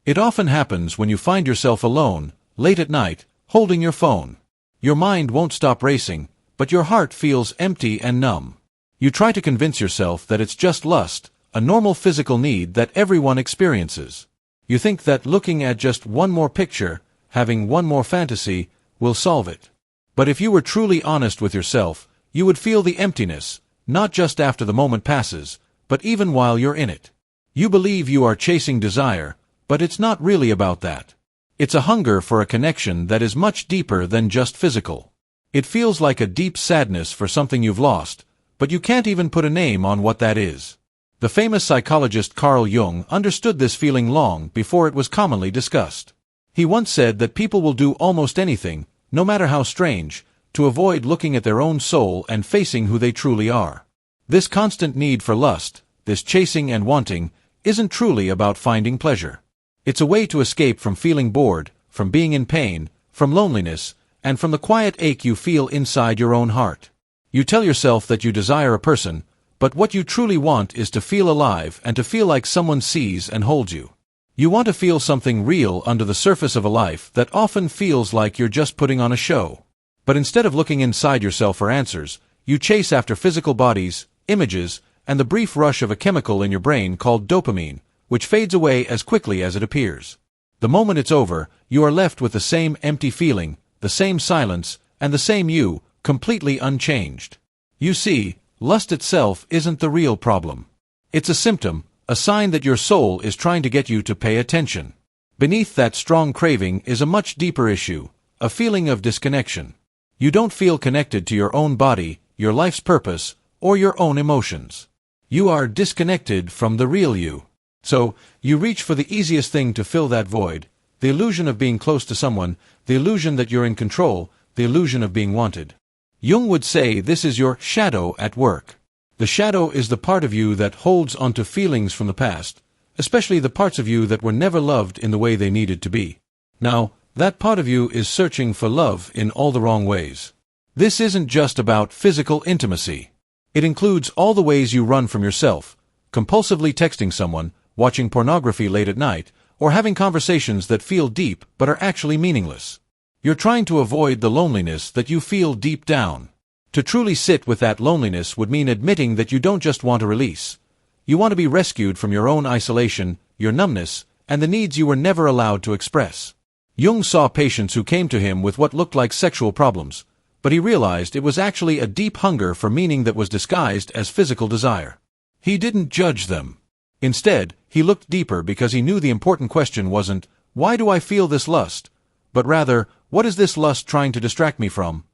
It often happens when you find yourself alone, late at night, holding your phone. Your mind won't stop racing, but your heart feels empty and numb. You try to convince yourself that it's just lust, a normal physical need that everyone experiences. You think that looking at just one more picture, having one more fantasy, will solve it. But if you were truly honest with yourself, you would feel the emptiness, not just after the moment passes, but even while you're in it. You believe you are chasing desire, but it's not really about that. It's a hunger for a connection that is much deeper than just physical. It feels like a deep sadness for something you've lost, but you can't even put a name on what that is. The famous psychologist Carl Jung understood this feeling long before it was commonly discussed. He once said that people will do almost anything, no matter how strange, to avoid looking at their own soul and facing who they truly are. This constant need for lust, this chasing and wanting, isn't truly about finding pleasure. It's a way to escape from feeling bored, from being in pain, from loneliness, and from the quiet ache you feel inside your own heart. You tell yourself that you desire a person, but what you truly want is to feel alive and to feel like someone sees and holds you. You want to feel something real under the surface of a life that often feels like you're just putting on a show. But instead of looking inside yourself for answers, you chase after physical bodies, images, and the brief rush of a chemical in your brain called dopamine, which fades away as quickly as it appears. The moment it's over, you are left with the same empty feeling, the same silence, and the same you, completely unchanged. You see, lust itself isn't the real problem. It's a symptom, a sign that your soul is trying to get you to pay attention. Beneath that strong craving is a much deeper issue, a feeling of disconnection. You don't feel connected to your own body, your life's purpose, or your own emotions. You are disconnected from the real you. So, you reach for the easiest thing to fill that void, the illusion of being close to someone, the illusion that you're in control, the illusion of being wanted. Jung would say this is your shadow at work. The shadow is the part of you that holds onto feelings from the past, especially the parts of you that were never loved in the way they needed to be. Now, that part of you is searching for love in all the wrong ways. This isn't just about physical intimacy. It includes all the ways you run from yourself, compulsively texting someone, watching pornography late at night, or having conversations that feel deep but are actually meaningless. You're trying to avoid the loneliness that you feel deep down. To truly sit with that loneliness would mean admitting that you don't just want a release. You want to be rescued from your own isolation, your numbness, and the needs you were never allowed to express. Jung saw patients who came to him with what looked like sexual problems, but he realized it was actually a deep hunger for meaning that was disguised as physical desire. He didn't judge them. Instead, he looked deeper because he knew the important question wasn't, "Why do I feel this lust?" but rather, "What is this lust trying to distract me from?"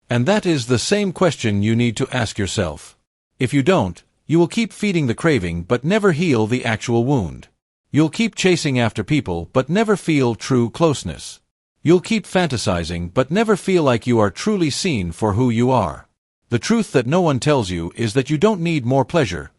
And that is the same question you need to ask yourself. If you don't, you will keep feeding the craving but never heal the actual wound. You'll keep chasing after people but never feel true closeness. You'll keep fantasizing but never feel like you are truly seen for who you are. The truth that no one tells you is that you don't need more pleasure.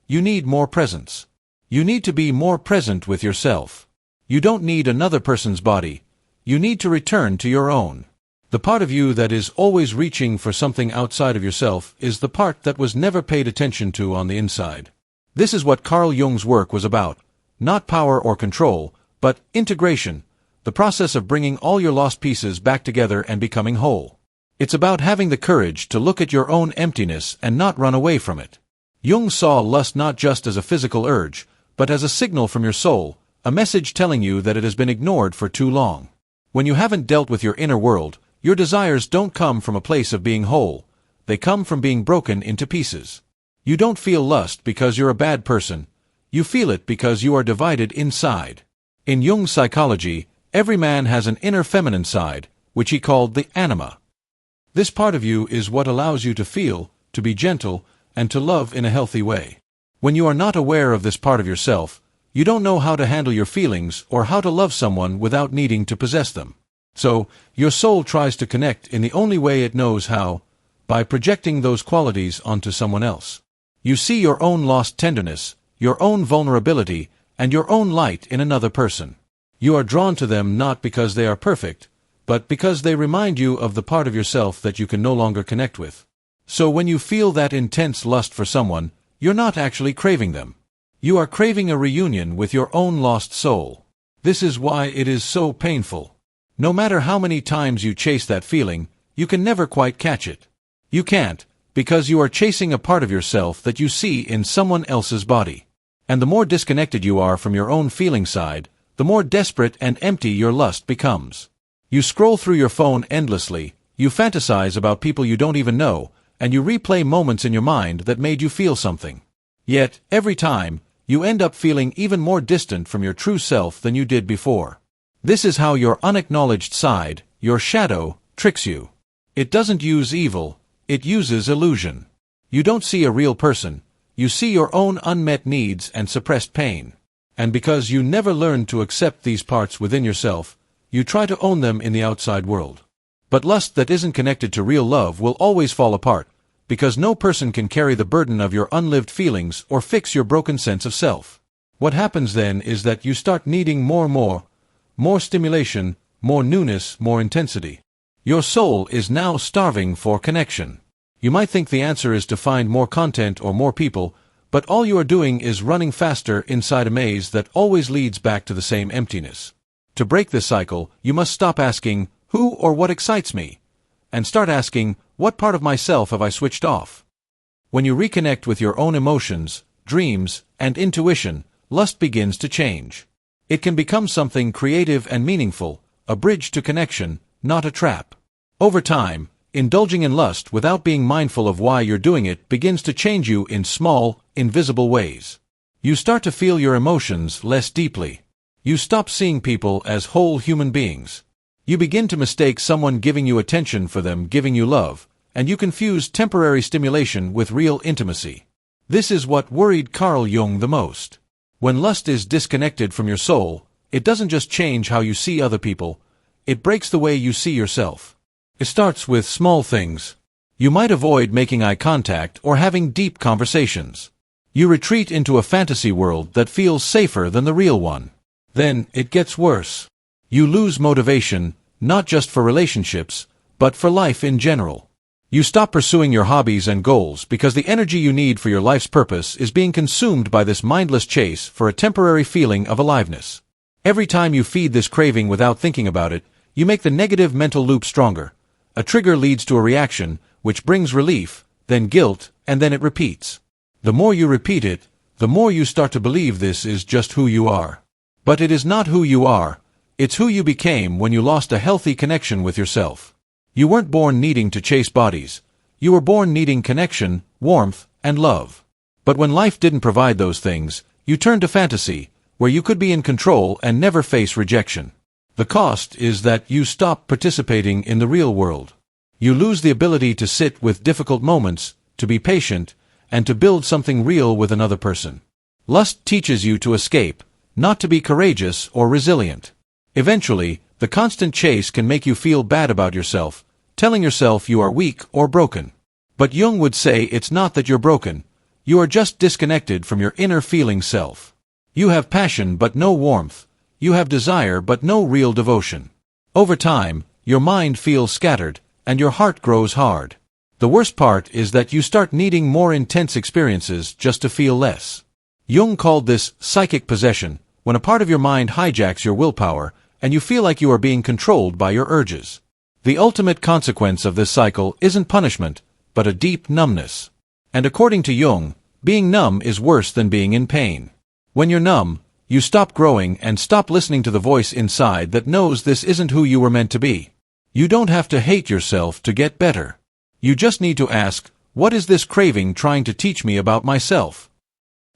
You need more presence. You need to be more present with yourself. You don't need another person's body. You need to return to your own. The part of you that is always reaching for something outside of yourself is the part that was never paid attention to on the inside. This is what Carl Jung's work was about. Not power or control, but integration, the process of bringing all your lost pieces back together and becoming whole. It's about having the courage to look at your own emptiness and not run away from it. Jung saw lust not just as a physical urge, but as a signal from your soul, a message telling you that it has been ignored for too long. When you haven't dealt with your inner world, your desires don't come from a place of being whole, they come from being broken into pieces. You don't feel lust because you're a bad person, you feel it because you are divided inside. In Jung's psychology, every man has an inner feminine side, which he called the Anima. This part of you is what allows you to feel, to be gentle, and to love in a healthy way. When you are not aware of this part of yourself, you don't know how to handle your feelings or how to love someone without needing to possess them. So, your soul tries to connect in the only way it knows how, by projecting those qualities onto someone else. You see your own lost tenderness, your own vulnerability, and your own light in another person. You are drawn to them not because they are perfect, but because they remind you of the part of yourself that you can no longer connect with. So when you feel that intense lust for someone, you're not actually craving them. You are craving a reunion with your own lost soul. This is why it is so painful. No matter how many times you chase that feeling, you can never quite catch it. You can't, because you are chasing a part of yourself that you see in someone else's body. And the more disconnected you are from your own feeling side, the more desperate and empty your lust becomes. You scroll through your phone endlessly, you fantasize about people you don't even know, and you replay moments in your mind that made you feel something. Yet, every time, you end up feeling even more distant from your true self than you did before. This is how your unacknowledged side, your shadow, tricks you. It doesn't use evil, it uses illusion. You don't see a real person, you see your own unmet needs and suppressed pain. And because you never learned to accept these parts within yourself, you try to own them in the outside world. But lust that isn't connected to real love will always fall apart, because no person can carry the burden of your unlived feelings or fix your broken sense of self. What happens then is that you start needing more stimulation, more newness, more intensity. Your soul is now starving for connection. You might think the answer is to find more content or more people, but all you are doing is running faster inside a maze that always leads back to the same emptiness. To break this cycle, you must stop asking, who or what excites me? And start asking, what part of myself have I switched off? When you reconnect with your own emotions, dreams, and intuition, lust begins to change. It can become something creative and meaningful, a bridge to connection, not a trap. Over time, indulging in lust without being mindful of why you're doing it begins to change you in small, invisible ways. You start to feel your emotions less deeply. You stop seeing people as whole human beings. You begin to mistake someone giving you attention for them giving you love, and you confuse temporary stimulation with real intimacy. This is what worried Carl Jung the most. When lust is disconnected from your soul, it doesn't just change how you see other people, it breaks the way you see yourself. It starts with small things. You might avoid making eye contact or having deep conversations. You retreat into a fantasy world that feels safer than the real one. Then, it gets worse. You lose motivation, not just for relationships, but for life in general. You stop pursuing your hobbies and goals because the energy you need for your life's purpose is being consumed by this mindless chase for a temporary feeling of aliveness. Every time you feed this craving without thinking about it, you make the negative mental loop stronger. A trigger leads to a reaction, which brings relief, then guilt, and then it repeats. The more you repeat it, the more you start to believe this is just who you are. But it is not who you are, it's who you became when you lost a healthy connection with yourself. You weren't born needing to chase bodies. You were born needing connection, warmth, and love. But when life didn't provide those things, you turned to fantasy, where you could be in control and never face rejection. The cost is that you stop participating in the real world. You lose the ability to sit with difficult moments, to be patient, and to build something real with another person. Lust teaches you to escape, not to be courageous or resilient. Eventually, the constant chase can make you feel bad about yourself, telling yourself you are weak or broken. But Jung would say it's not that you're broken, you are just disconnected from your inner feeling self. You have passion but no warmth, you have desire but no real devotion. Over time, your mind feels scattered, and your heart grows hard. The worst part is that you start needing more intense experiences just to feel less. Jung called this psychic possession, when a part of your mind hijacks your willpower, and you feel like you are being controlled by your urges. The ultimate consequence of this cycle isn't punishment, but a deep numbness. And according to Jung, being numb is worse than being in pain. When you're numb, you stop growing and stop listening to the voice inside that knows this isn't who you were meant to be. You don't have to hate yourself to get better. You just need to ask, what is this craving trying to teach me about myself?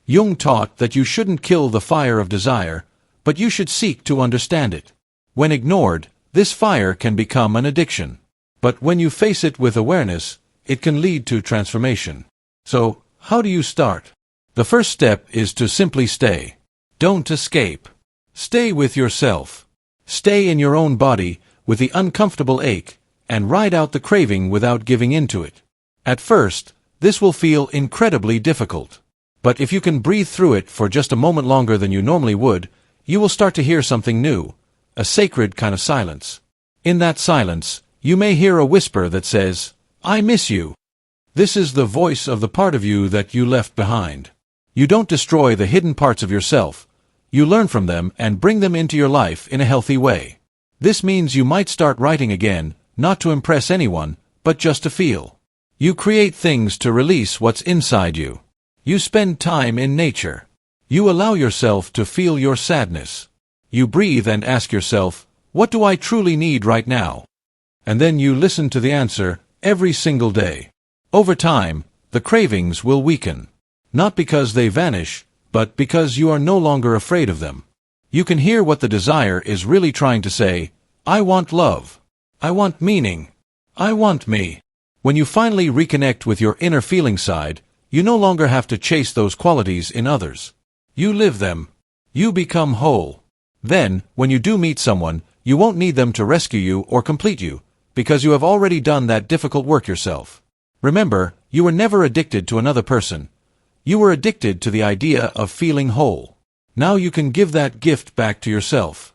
Jung taught that you shouldn't kill the fire of desire, but you should seek to understand it. When ignored, this fire can become an addiction. But when you face it with awareness, it can lead to transformation. So, how do you start? The first step is to simply stay. Don't escape. Stay with yourself. Stay in your own body, with the uncomfortable ache, and ride out the craving without giving in to it. At first, this will feel incredibly difficult. But if you can breathe through it for just a moment longer than you normally would, you will start to hear something new, a sacred kind of silence. In that silence, you may hear a whisper that says, "I miss you." This is the voice of the part of you that you left behind. You don't destroy the hidden parts of yourself. You learn from them and bring them into your life in a healthy way. This means you might start writing again, not to impress anyone, but just to feel. You create things to release what's inside you. You spend time in nature. You allow yourself to feel your sadness. You breathe and ask yourself, what do I truly need right now? And then you listen to the answer every single day. Over time, the cravings will weaken. Not because they vanish, but because you are no longer afraid of them. You can hear what the desire is really trying to say. I want love. I want meaning. I want me. When you finally reconnect with your inner feeling side, you no longer have to chase those qualities in others. You live them. You become whole. Then, when you do meet someone, you won't need them to rescue you or complete you, because you have already done that difficult work yourself. Remember, you were never addicted to another person. You were addicted to the idea of feeling whole. Now you can give that gift back to yourself.